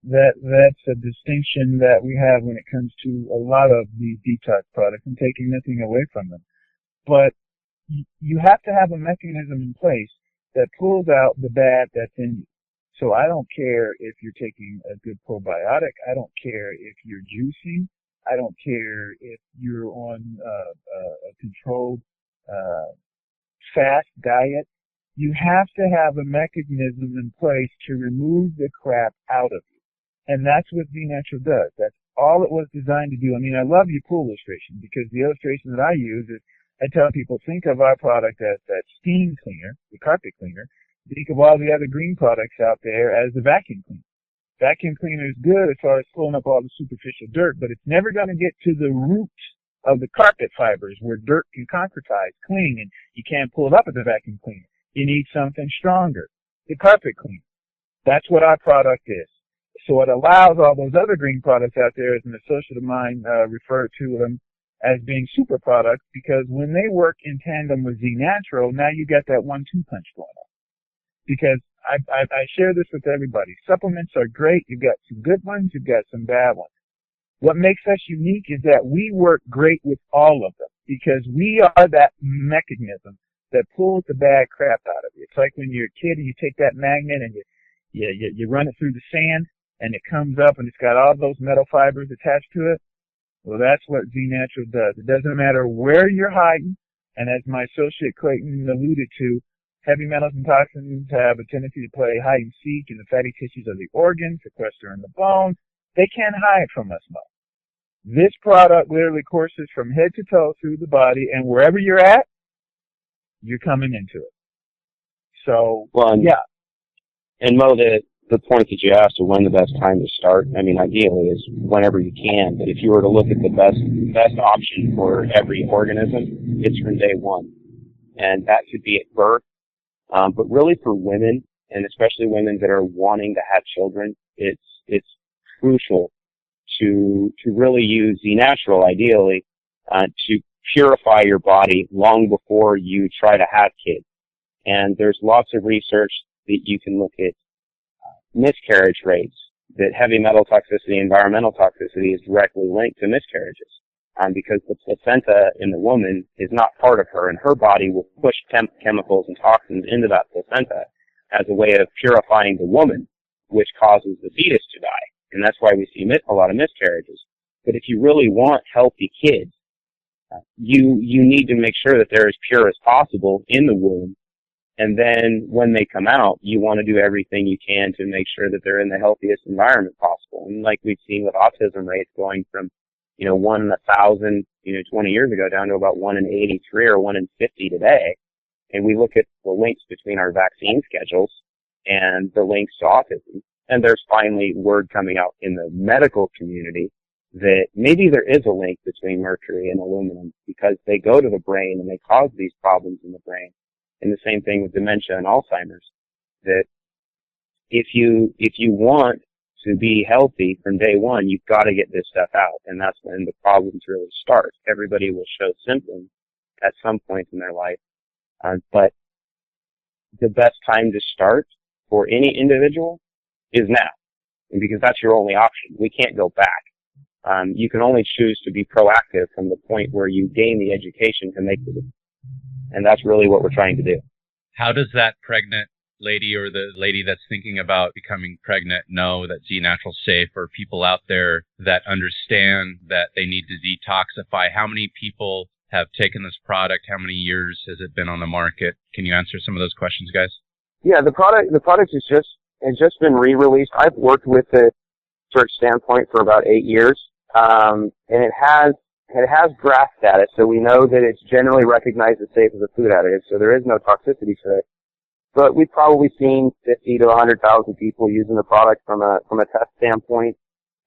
that's a distinction that we have when it comes to a lot of these detox products, and taking nothing away from them. But you have to have a mechanism in place that pulls out the bad that's in you. So I don't care if you're taking a good probiotic. I don't care if you're juicing. I don't care if you're on a controlled fast diet. You have to have a mechanism in place to remove the crap out of you. And that's what Z Natural does. That's all it was designed to do. I mean, I love your pool illustration, because the illustration that I use is, I tell people, think of our product as that steam cleaner, the carpet cleaner. Think of all the other green products out there as the vacuum cleaner. Vacuum cleaner is good as far as pulling up all the superficial dirt, but it's never going to get to the roots of the carpet fibers where dirt can concretize, cling, and you can't pull it up with the vacuum cleaner. You need something stronger, the carpet cleaner. That's what our product is. So it allows all those other green products out there, as an associate of mine referred to them as being super products, because when they work in tandem with Z Natural, now you got that 1-2 punch going on. Because I share this with everybody. Supplements are great. You've got some good ones. You've got some bad ones. What makes us unique is that we work great with all of them, because we are that mechanism that pulls the bad crap out of you. It's like when you're a kid and you take that magnet and you run it through the sand, and it comes up and it's got all those metal fibers attached to it. Well, that's what Z Natural does. It doesn't matter where you're hiding, and as my associate Clayton alluded to, heavy metals and toxins have a tendency to play hide and seek in the fatty tissues of the organs, sequester in the bone. They can't hide from us, Mo. This product literally courses from head to toe through the body, and wherever you're at, you're coming into it. So, yeah. And Mo, the point that you asked of when the best time to start, I mean, ideally is whenever you can. But if you were to look at the best option for every organism, it's from day one. And that could be at birth. But really for women, and especially women that are wanting to have children, it's crucial to really use Z Natural, ideally, to purify your body long before you try to have kids. And there's lots of research that you can look at miscarriage rates, that heavy metal toxicity, environmental toxicity is directly linked to miscarriages. Because the placenta in the woman is not part of her, and her body will push chemicals and toxins into that placenta as a way of purifying the woman, which causes the fetus to die. And that's why we see a lot of miscarriages. But if you really want healthy kids, you need to make sure that they're as pure as possible in the womb. And then when they come out, you want to do everything you can to make sure that they're in the healthiest environment possible. And like we've seen with autism rates going from 1 in 1,000, 20 years ago, down to about 1 in 83 or 1 in 50 today. And we look at the links between our vaccine schedules and the links to autism. And there's finally word coming out in the medical community that maybe there is a link between mercury and aluminum, because they go to the brain and they cause these problems in the brain. And the same thing with dementia and Alzheimer's, that if you want to be healthy from day one, you've got to get this stuff out. And that's when the problems really start. Everybody will show symptoms at some point in their life. But the best time to start for any individual is now. And because that's your only option. We can't go back. You can only choose to be proactive from the point where you gain the education to make the decision. And that's really what we're trying to do. How does that pregnant lady or the lady that's thinking about becoming pregnant know that Z Natural's safe, or people out there that understand that they need to detoxify? How many people have taken this product? How many years has it been on the market? Can you answer some of those questions, guys? Yeah, the product has just been re-released. I've worked with it search standpoint for about 8 years. And it has GRAS status, so we know that it's generally recognized as safe as a food additive, so there is no toxicity to it. But we've probably seen 50 to 100,000 people using the product from a test standpoint,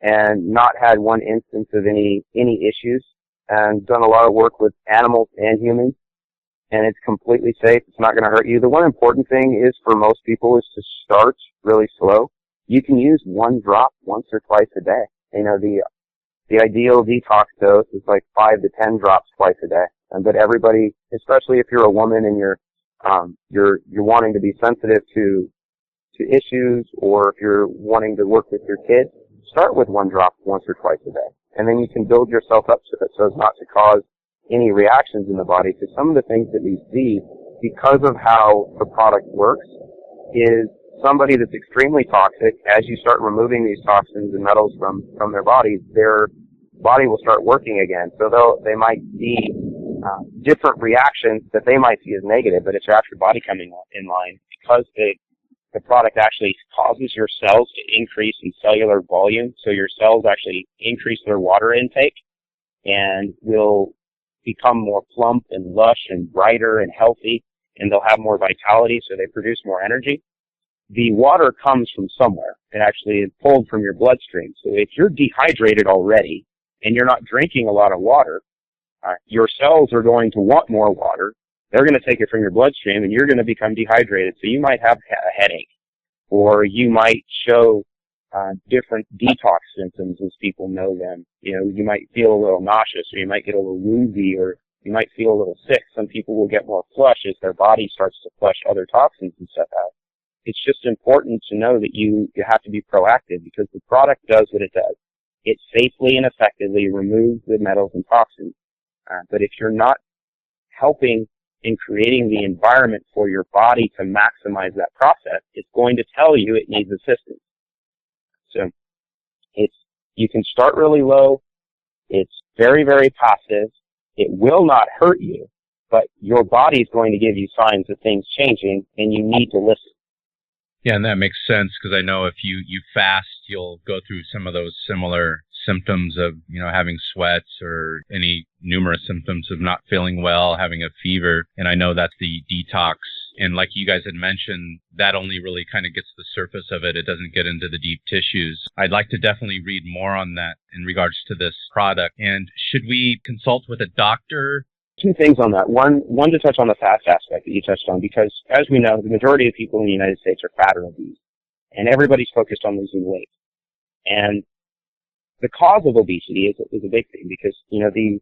and not had one instance of any issues, and done a lot of work with animals and humans, and it's completely safe. It's not going to hurt you. The one important thing is for most people is to start really slow. You can use 1 drop once or twice a day. You know, the ideal detox dose is like 5 to 10 drops twice a day. But everybody, especially if you're a woman and you're wanting to be sensitive to issues, or if you're wanting to work with your kids, start with 1 drop once or twice a day. And then you can build yourself up to it so as not to cause any reactions in the body. Because some of the things that we see, because of how the product works, is somebody that's extremely toxic, as you start removing these toxins and metals from their body, their body will start working again. So they might see different reactions that they might see as negative, but it's your actual body coming in line, because the product actually causes your cells to increase in cellular volume. So your cells actually increase their water intake and will become more plump and lush and brighter and healthy, and they'll have more vitality, so they produce more energy. The water comes from somewhere. It actually is pulled from your bloodstream. So if you're dehydrated already and you're not drinking a lot of water, your cells are going to want more water. They're going to take it from your bloodstream, and you're going to become dehydrated. So you might have a headache, or you might show different detox symptoms as people know them. You know, you might feel a little nauseous, or you might get a little woozy, or you might feel a little sick. Some people will get more flush as their body starts to flush other toxins and stuff out. It's just important to know that you have to be proactive, because the product does what it does. It safely and effectively removes the metals and toxins. But if you're not helping in creating the environment for your body to maximize that process, it's going to tell you it needs assistance. So you can start really low. It's very, very passive. It will not hurt you, but your body is going to give you signs of things changing, and you need to listen. Yeah, and that makes sense, because I know if you fast, you'll go through some of those similar symptoms of, you know, having sweats or any numerous symptoms of not feeling well, having a fever. And I know that's the detox. And like you guys had mentioned, that only really kind of gets the surface of it. It doesn't get into the deep tissues. I'd like to definitely read more on that in regards to this product. And should we consult with a doctor? 2 things on that. One to touch on the fast aspect that you touched on, because as we know, the majority of people in the United States are fat or obese, and everybody's focused on losing weight. And the cause of obesity is a big thing, because, you know, the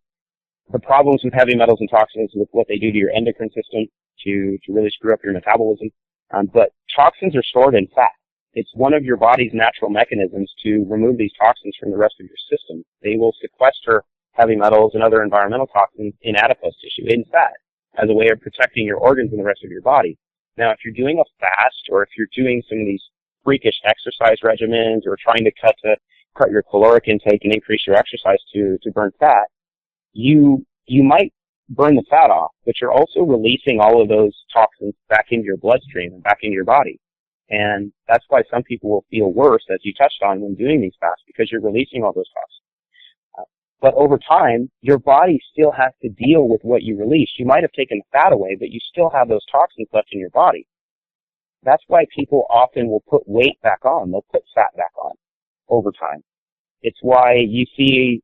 problems with heavy metals and toxins, with what they do to your endocrine system to really screw up your metabolism. But toxins are stored in fat. It's one of your body's natural mechanisms to remove these toxins from the rest of your system. They will sequester heavy metals and other environmental toxins in adipose tissue, in fat, as a way of protecting your organs and the rest of your body. Now, if you're doing a fast, or if you're doing some of these freakish exercise regimens, or trying to cut your caloric intake and increase your exercise to burn fat, you might burn the fat off, but you're also releasing all of those toxins back into your bloodstream and back into your body. And that's why some people will feel worse, as you touched on, when doing these fasts, because you're releasing all those toxins. But over time, your body still has to deal with what you released. You might have taken the fat away, but you still have those toxins left in your body. That's why people often will put weight back on. They'll put fat back on over time. It's why you see,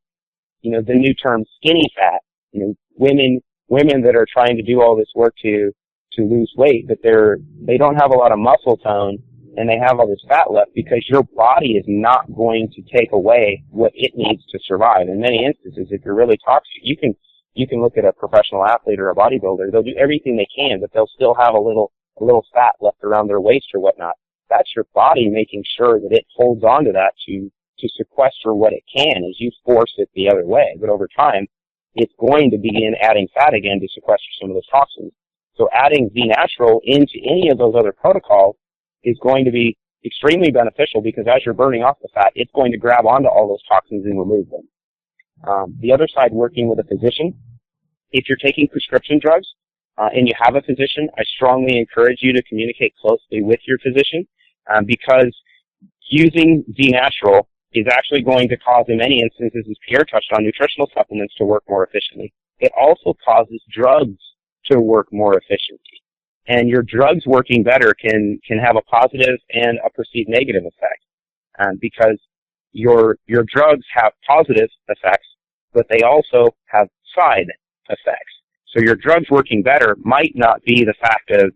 you know, the new term skinny fat. You know, women that are trying to do all this work to lose weight, but they don't have a lot of muscle tone, and they have all this fat left, because your body is not going to take away what it needs to survive. In many instances, if you're really toxic, you can look at a professional athlete or a bodybuilder. They'll do everything they can, but they'll still have a little fat left around their waist or whatnot. That's your body making sure that it holds on to that to to sequester what it can as you force it the other way. But over time, it's going to begin adding fat again to sequester some of those toxins. So adding Z Natural into any of those other protocols is going to be extremely beneficial, because as you're burning off the fat, it's going to grab onto all those toxins and remove them. The other side, working with a physician, if you're taking prescription drugs and you have a physician, I strongly encourage you to communicate closely with your physician, because using Z Natural is actually going to cause, in many instances, as Pierre touched on, nutritional supplements to work more efficiently. It also causes drugs to work more efficiently. And your drugs working better can have a positive and a perceived negative effect, because your drugs have positive effects, but they also have side effects. So your drugs working better might not be the fact of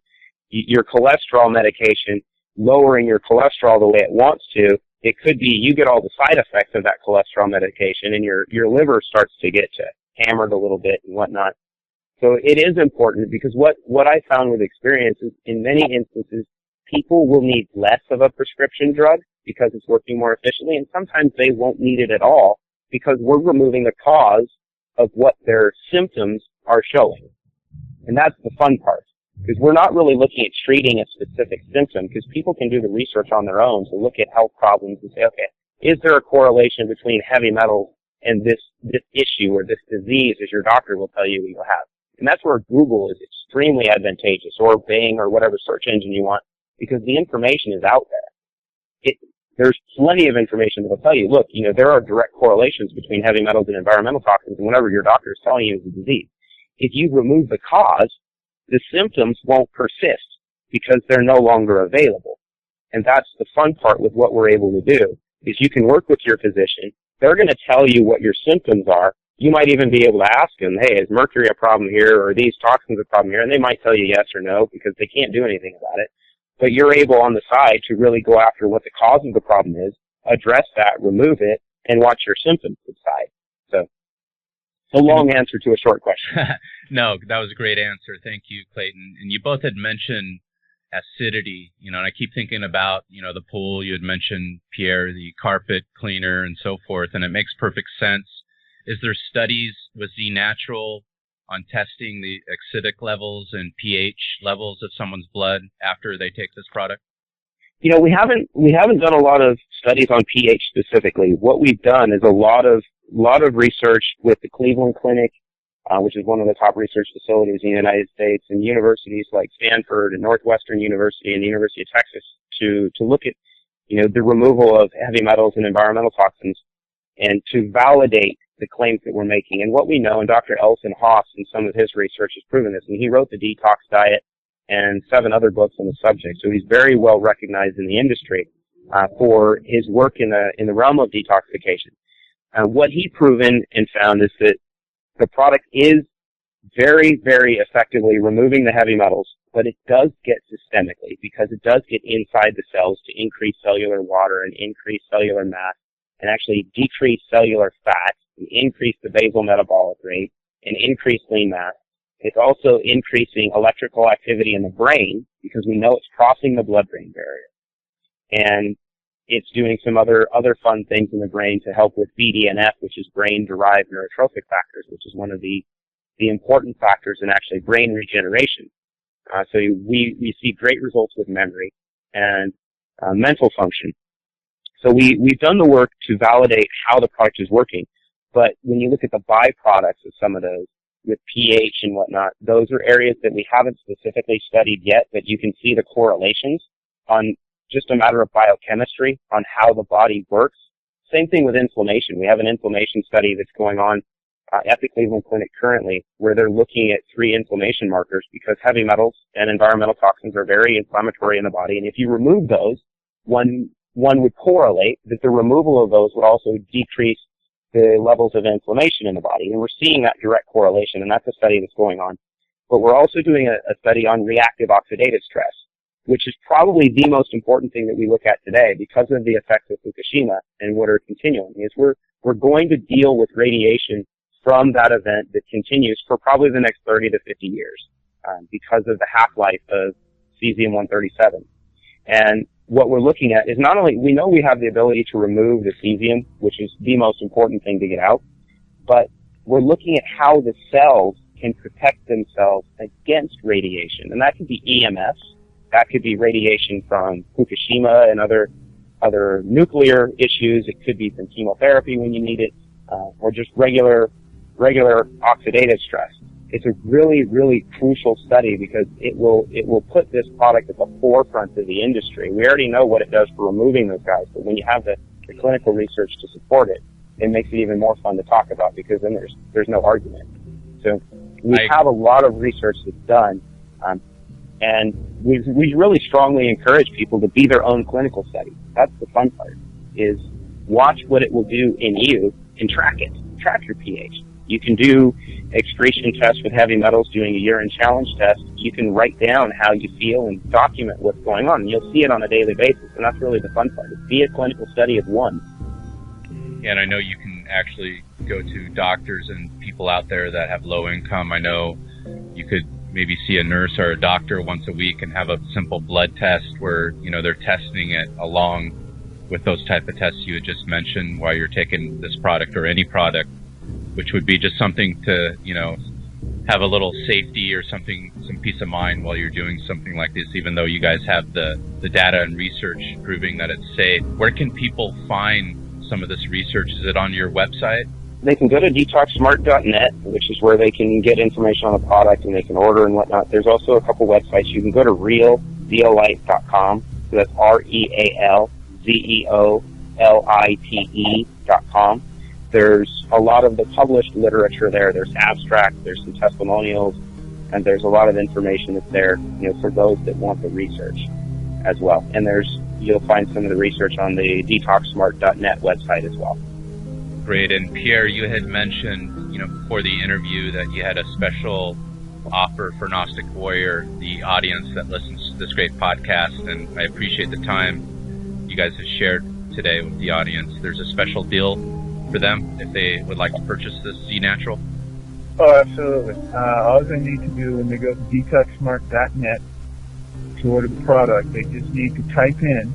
your cholesterol medication lowering your cholesterol the way it wants to. It could be you get all the side effects of that cholesterol medication, and your liver starts to get hammered a little bit and whatnot. So it is important, because what I found with experience is, in many instances, people will need less of a prescription drug because it's working more efficiently, and sometimes they won't need it at all because we're removing the cause of what their symptoms are showing. And that's the fun part, because we're not really looking at treating a specific symptom, because people can do the research on their own to look at health problems and say, okay, is there a correlation between heavy metals and this issue or this disease, as your doctor will tell you you'll have? And that's where Google is extremely advantageous, or Bing, or whatever search engine you want, because the information is out there. There's plenty of information that will tell you, look, there are direct correlations between heavy metals and environmental toxins and whatever your doctor is telling you is a disease. If you remove the cause, the symptoms won't persist because they're no longer available. And that's the fun part with what we're able to do, is you can work with your physician. They're going to tell you what your symptoms are. You might even be able to ask them, hey, is mercury a problem here, or are these toxins a problem here? And they might tell you yes or no, because they can't do anything about it. But you're able on the side to really go after what the cause of the problem is, address that, remove it, and watch your symptoms subside. So it's a long answer to a short question. No, that was a great answer. Thank you, Clayton. And you both had mentioned acidity, and I keep thinking about, the pool. You had mentioned, Pierre, the carpet cleaner and so forth, and it makes perfect sense. Is there studies with Z Natural on testing the acidic levels and pH levels of someone's blood after they take this product? We haven't done a lot of studies on pH specifically. What we've done is a lot of research with the Cleveland Clinic, which is one of the top research facilities in the United States, and universities like Stanford and Northwestern University and the University of Texas to look at, the removal of heavy metals and environmental toxins, and to validate the claims that we're making. And what we know, and Dr. Elson Haas in some of his research has proven this, and he wrote The Detox Diet and 7 other books on the subject, so he's very well recognized in the industry for his work in the realm of detoxification. What he proven and found is that the product is very, very effectively removing the heavy metals, but it does get systemically, because it does get inside the cells to increase cellular water and increase cellular mass, and actually decrease cellular fat, and increase the basal metabolic rate, and increase lean mass. It's also increasing electrical activity in the brain, because we know it's crossing the blood-brain barrier. And it's doing some other fun things in the brain to help with BDNF, which is brain-derived neurotrophic factors, which is one of the important factors in actually brain regeneration. So we see great results with memory and mental function. So we've done the work to validate how the product is working. But when you look at the byproducts of some of those, with pH and whatnot, those are areas that we haven't specifically studied yet, but you can see the correlations on just a matter of biochemistry on how the body works. Same thing with inflammation. We have an inflammation study that's going on at the Cleveland Clinic currently, where they're looking at 3 inflammation markers, because heavy metals and environmental toxins are very inflammatory in the body. And if you remove those, one would correlate that the removal of those would also decrease the levels of inflammation in the body. And we're seeing that direct correlation, and that's a study that's going on. But we're also doing a study on reactive oxidative stress, which is probably the most important thing that we look at today because of the effects of Fukushima and what are continuing. Is we're going to deal with radiation from that event that continues for probably the next 30 to 50 years because of the half-life of cesium-137. And what we're looking at is not only, we know we have the ability to remove the cesium, which is the most important thing to get out, but we're looking at how the cells can protect themselves against radiation. And that could be EMS, that could be radiation from Fukushima and other nuclear issues, it could be from chemotherapy when you need it, or just regular oxidative stress. It's a really, really crucial study because it will put this product at the forefront of the industry. We already know what it does for removing those guys, but when you have the clinical research to support it, it makes it even more fun to talk about because then there's no argument. So we have a lot of research that's done, and we really strongly encourage people to be their own clinical study. That's the fun part, is watch what it will do in you and track it. Track your pH. You can do excretion tests with heavy metals, doing a urine challenge test. You can write down how you feel and document what's going on. And you'll see it on a daily basis, and that's really the fun part. Be a clinical study of one. And I know you can actually go to doctors and people out there that have low income. I know you could maybe see a nurse or a doctor once a week and have a simple blood test where, you know, they're testing it along with those type of tests you had just mentioned while you're taking this product or any product, which would be just something to, you know, have a little safety or something, some peace of mind while you're doing something like this, even though you guys have the data and research proving that it's safe. Where can people find some of this research? Is it on your website? They can go to detoxsmart.net, which is where they can get information on the product and they can order and whatnot. There's also a couple websites. You can go to realzeolite.com. So that's REALZEOLITE.com. There's a lot of the published literature there. There's abstracts, there's some testimonials, and there's a lot of information that's there, you know, for those that want the research as well. And you'll find some of the research on the detoxsmart.net website as well. Great. And Pierre, you had mentioned, you know, before the interview that you had a special offer for Gnostic Warrior, the audience that listens to this great podcast, and I appreciate the time you guys have shared today with the audience. There's a special deal for them if they would like to purchase this Z Natural? Oh, absolutely. All they need to do when they go to detoxsmart.net to order the product, they just need to type in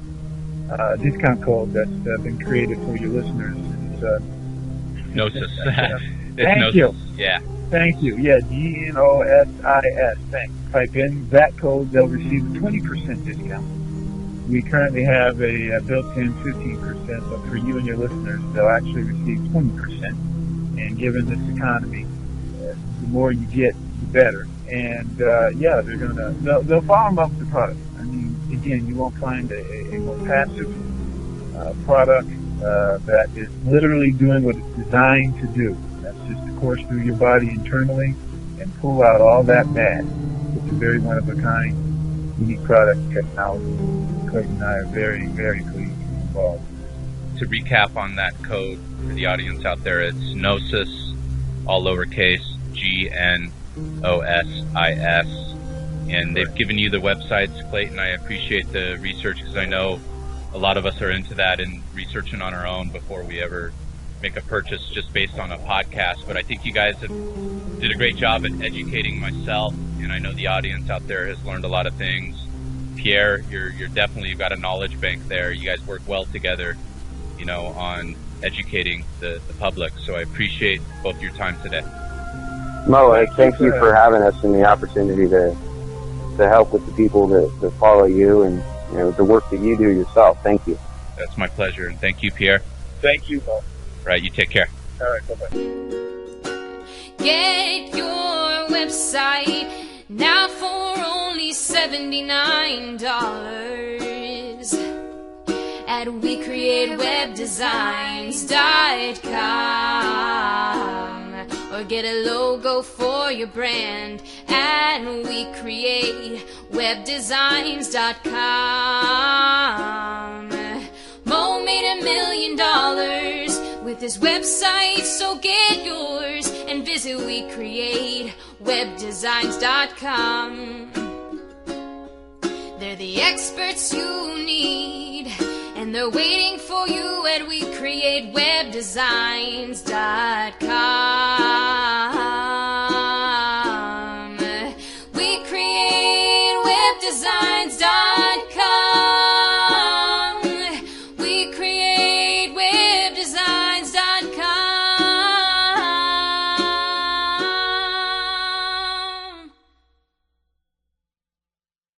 a discount code that's been created for your listeners. It's Gnosis. Thank you. Yeah. Thank you. Yeah, GNOSIS. Thanks. Type in that code, they'll receive a 20% discount. We currently have a built-in 15%, but for you and your listeners, they'll actually receive 20%. And given this economy, the more you get, the better. And yeah, they'll fall in love with the product. I mean, again, you won't find a more passive product that is literally doing what it's designed to do. That's just to course through your body internally and pull out all that bad. It's a very one-of-a-kind, unique product technology. Clayton and I are very, very pleased to be involved. To recap on that code for the audience out there, it's Gnosis, all lowercase, GNOSIS. And they've given you the websites, Clayton. I appreciate the research because I know a lot of us are into that and researching on our own before we ever make a purchase just based on a podcast. But I think you guys did a great job at educating myself, and I know the audience out there has learned a lot of things. Pierre, you've got a knowledge bank there. You guys work well together, you know, on educating the public. So I appreciate both your time today. Mo, thank you for having us and the opportunity to help with the people that follow you and, you know, the work that you do yourself. Thank you. That's my pleasure, and thank you, Pierre. Thank you, Mo. Right, you take care. All right, bye-bye. Get your website now for only $79 at WeCreateWebDesigns.com, or get a logo for your brand at WeCreateWebDesigns.com. Mo made $1 million with his website, so get yours and visit WeCreateWebDesigns.com. They're the experts you need, and they're waiting for you at WeCreateWebDesigns.com.